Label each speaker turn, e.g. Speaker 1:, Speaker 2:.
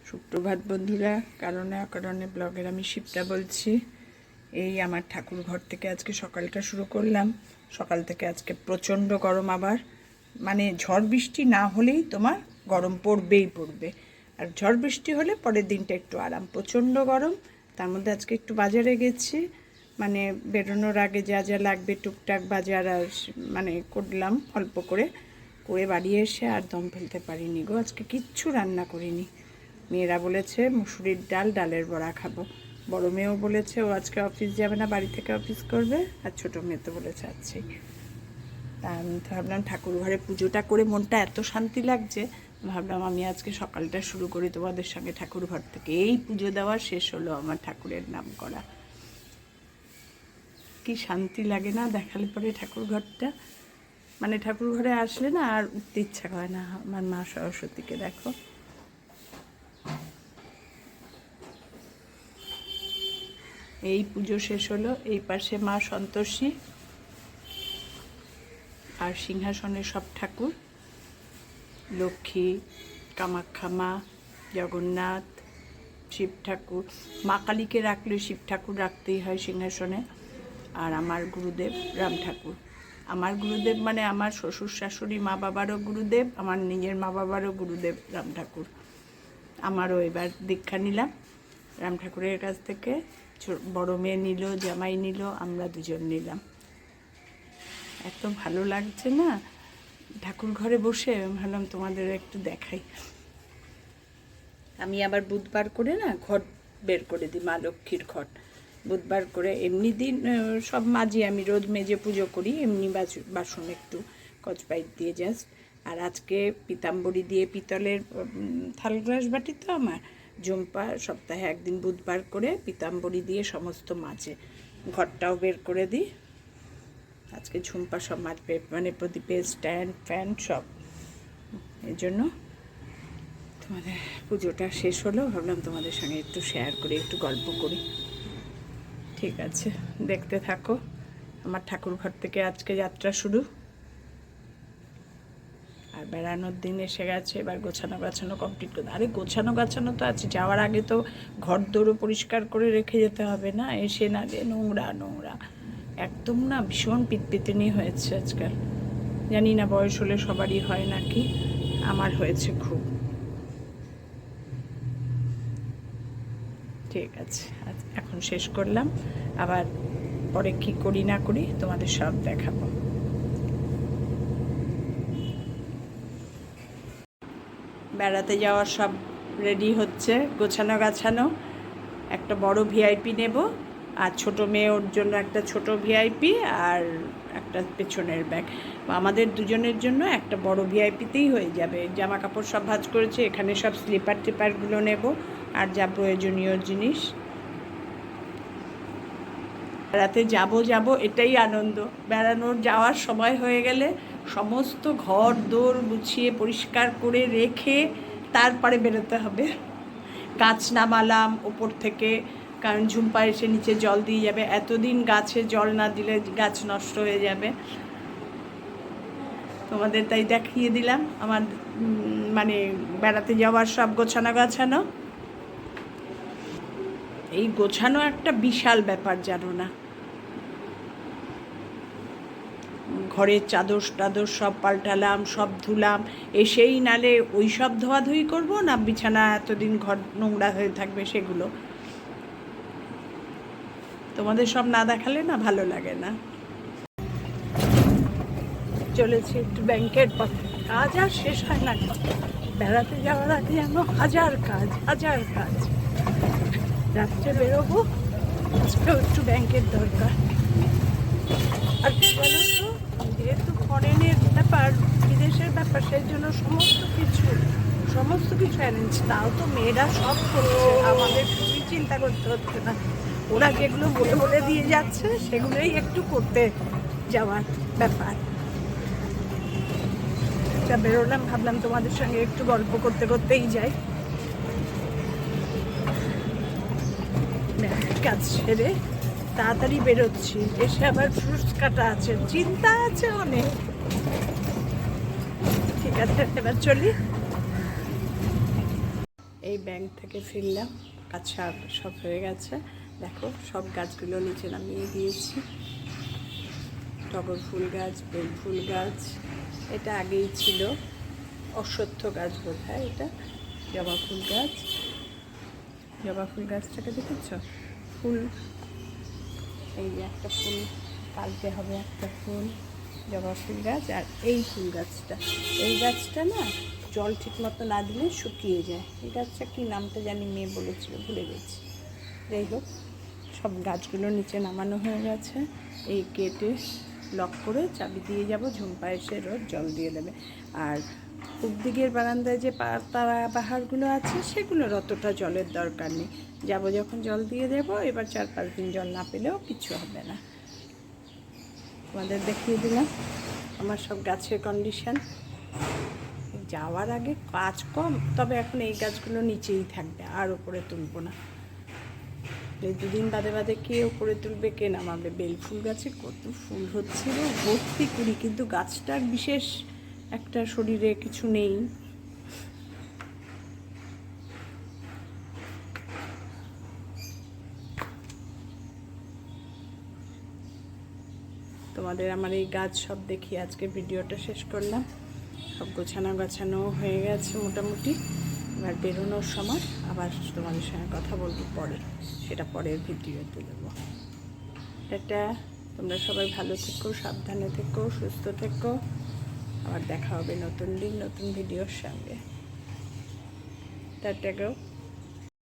Speaker 1: সুপ্রভাত বন্ধুরা, কারণে অকারণে ব্লগের আমি শিবটা বলছি। এই আমার ঠাকুর ঘর থেকে আজকে সকালটা শুরু করলাম। সকাল থেকে আজকে প্রচণ্ড গরম, আবার মানে ঝড় বৃষ্টি না হলেই তোমার গরম পড়বেই পড়বে, আর ঝড় বৃষ্টি হলে পরের দিনটা একটু আরাম। প্রচণ্ড গরম, তার মধ্যে আজকে একটু বাজারে গেছি, মানে বেরোনোর আগে যা যা লাগবে টুকটাক বাজার আর মানে করলাম অল্প করে বাড়ি এসে আর দম ফেলতে পারিনি গো। আজকে কিচ্ছু রান্না করিনি। মেয়েরা বলেছে মুসুরির ডালের বড়া খাবো। বড় মেয়েও বলেছে ও আজকে অফিস যাবে না, বাড়ি থেকে অফিস করবে, আর ছোটো মেয়ে তো বলেছে আছেই। তা আমি তো ভাবলাম ঠাকুর ঘরে পুজোটা করে মনটা এত শান্তি লাগছে, ভাবলাম আমি আজকে সকালটা শুরু করি তোমাদের সঙ্গে ঠাকুর ঘর থেকে। এই পুজো দেওয়া শেষ হলো আমার ঠাকুরের নাম করা। কি শান্তি লাগে না দেখালে পরে ঠাকুর ঘরটা, মানে ঠাকুর ঘরে আসলে না আর উঠতে ইচ্ছা করে না। আমার মা সরস্বতীকে দেখো, এই পুজো শেষ হলো। এই পাশে মা সন্তোষী আর সিংহাসনের সব ঠাকুর, লক্ষ্মী, কামাখ্যা মা, জগন্নাথ, শিব ঠাকুর। মা কালীকে রাখলে শিব ঠাকুর রাখতেই হয় সিংহাসনে। আর আমার গুরুদেব রাম ঠাকুর। আমার গুরুদেব মানে আমার শ্বশুর শাশুড়ি মা বাবারও গুরুদেব, আমার নিজের মা বাবারও গুরুদেব রাম ঠাকুর। আমারও এবার দীক্ষা নিলাম রাম ঠাকুরের কাছ থেকে। বড় মেয়ে নিল, জামাই নিল, আমরা দুজন নিলাম। এত ভালো লাগছে না ঠাকুর ঘরে বসে, ভাবলাম তোমাদের একটু দেখাই। আমি আবার বুধবার করে না ঘট বের করে দিই, মা লক্ষ্মীর ঘট বুধবার করে। এমনি দিন সব মাজি, আমি রোজ মেজে পুজো করি, এমনি বাসন একটু কচপাইট দিয়ে জাস্ট। আর আজকে পিতাম্বরী দিয়ে, পিতলের থাল গ্লাস বাটি তো আমার জম্পা সপ্তাহে একদিন বুধবার করে পিতাম্বরী দিয়ে সমস্ত মাজে। ঘরটাও বের করে দিই আজকে, ঝুম্পা সব মাজবে, মানে প্রদীপের স্ট্যান্ড ফ্যান সব। এই জন্য তোমাদের পুজোটা শেষ হলো, ভাবলাম তোমাদের সঙ্গে একটু শেয়ার করি, একটু গল্প করি। ঠিক আছে, দেখতে থাকো। আমার ঠাকুর ঘর থেকে আজকে যাত্রা শুরু। আর বেড়ানোর দিন এসে গেছে, এবার গোছানো কমপ্লিট করে। আরে গোছানো তো আছে, যাওয়ার আগে তো ঘর দৌড়ও পরিষ্কার করে রেখে যেতে হবে না, এসে না যে নোংরা একদম না, ভীষণ পিতপিতেনি হয়েছে আজকাল। জানি না বয়স হলে সবারই হয় নাকি, আমার হয়েছে খুব। ঠিক আছে, এখন শেষ করলাম, আবার পরে কি করি না করি তোমাদের সব দেখাবো। বেড়াতে যাওয়ার সব রেডি হচ্ছে, গোছানো। একটা বড় ভিআইপি নেব, আর ছোটো মেয়ে ওর জন্য একটা ছোট ভিআইপি আর একটা পেছনের ব্যাগ। আমাদের দুজনের জন্য একটা বড় ভিআইপিতেই হয়ে যাবে। জামা কাপড় সব ভাঁজ করেছে, এখানে সব স্লিপার টিপারগুলো নেব আর যা প্রয়োজনীয় জিনিস। বেড়াতে যাব এটাই আনন্দ। বেড়ানোর যাওয়ার সময় হয়ে গেলে সমস্ত ঘর দোর গুছিয়ে পরিষ্কার করে রেখে তারপরে বেরোতে হবে। গাছ নামালাম ওপর থেকে, কারণ ঝুম্পা এসে নিচে জল দিয়ে যাবে। এতদিন গাছে জল না দিলে গাছ নষ্ট হয়ে যাবে। তোমাদের তাই দেখিয়ে দিলাম আমার মানে বেড়াতে যাওয়ার সব গোছানো। এই গোছানো একটা বিশাল ব্যাপার, জানো না। ঘরের চাদর সব পাল্টালাম, সব ধুলাম, এসেই নালে ওই সব ধোয়াধুয়ি করবো না, বিছানা এতদিন ঘর নোংরা হয়ে থাকবে সেগুলো। তোমাদের সব না দেখালে না ভালো লাগে না। চলেছি একটু ব্যাংকের পথে, কাজ আর শেষ হয় না। বেড়াতে যাওয়ার আগে যেন হাজার কাজ। রাত্রে বেরোবো, আজকেও একটু ব্যাংকের দরকার। আর কি বলো তো, যেহেতু ফরেনের ব্যাপার, বিদেশের ব্যাপার, সেই জন্য সমস্ত কিছু অ্যারেঞ্জ। তাও তো মেয়েরা সব করছে, আমাদের খুবই চিন্তা করতে হচ্ছে না। ওরা যেগুলো বলে দিয়ে যাচ্ছে সেগুলোই একটু করতে যাওয়ার ব্যাপার। বেরোলাম, ভাবলাম তোমাদের সঙ্গে একটু গল্প করতেই যাই। কাজ সেরে তাড়াতাড়ি বেরোচ্ছি, এসে আবার ফ্রুটস কাটা আছে, চিন্তা আছে অনেক। ঠিক আছে, এবার চলি। এই ব্যাংক থেকে ফিরলাম, আচ্ছা সব হয়ে গেছে। দেখো সব গাছগুলো নিচে নামিয়ে দিয়েছি। টগর ফুল গাছ, বেল ফুল গাছ, এটা আগেই ছিল অশ্বত্থ গাছ বোধ হয়, এটা জবা ফুল গাছ। জবা ফুল গাছটাকে দেখেছ? ফুল, এই যে একটা ফুল পাল্টে হবে, একটা ফুল জবা ফুল গাছ। আর এই ফুল গাছটা, এই গাছটা না জল ঠিক মতো না দিলে শুকিয়ে যায়। এই গাছটা কী নামটা জানি, মেয়ে বলেছিল, ভুলে গেছি। যাই হোক, সব গাছগুলো নিচে নামানো হয়ে গেছে। এই গেটে লক করে চাবি দিয়ে যাব, ঝুম্পা এসে রোজ জল দিয়ে দেবে। আর পূব দিকের বারান্দায় যে পাতা বাহারগুলো আছে সেগুলোর অতটা জলের দরকার নেই, যাব যখন জল দিয়ে দেবো। এবার 4-5 দিন জল না পেলেও কিছু হবে না। তোমাদের দেখিয়ে দিলাম আমার সব গাছের কন্ডিশন। যাওয়ার আগে কাজ কম, তবে এখন এই গাছগুলো নিচেই থাকবে, আর ওপরে তুলবো না। এই 2 দিন বাদে বাদে কে ওপরে তুলবে, কে নামাবে। বেল ফুল গাছে কত ফুল হচ্ছিল, ভর্তি কুড়ি, কিন্তু গাছটার বিশেষ একটা শরীরে কিছু নেই। তোমাদের আমার এই গাছ সব দেখিয়ে আজকে ভিডিওটা শেষ করলাম। সব গোছানো হয়ে গেছে মোটামুটি। এবার বেরোনোর সময় আবার তোমাদের সঙ্গে কথা বলবো পরে, সেটা পরের ভিডিওতে দেবো। টাটা, তোমরা সবাই ভালো থেকো, সাবধানে থেকো, সুস্থ থেকো। আবার দেখা হবে নতুন দিন নতুন ভিডিওর সঙ্গে। টাটা গো।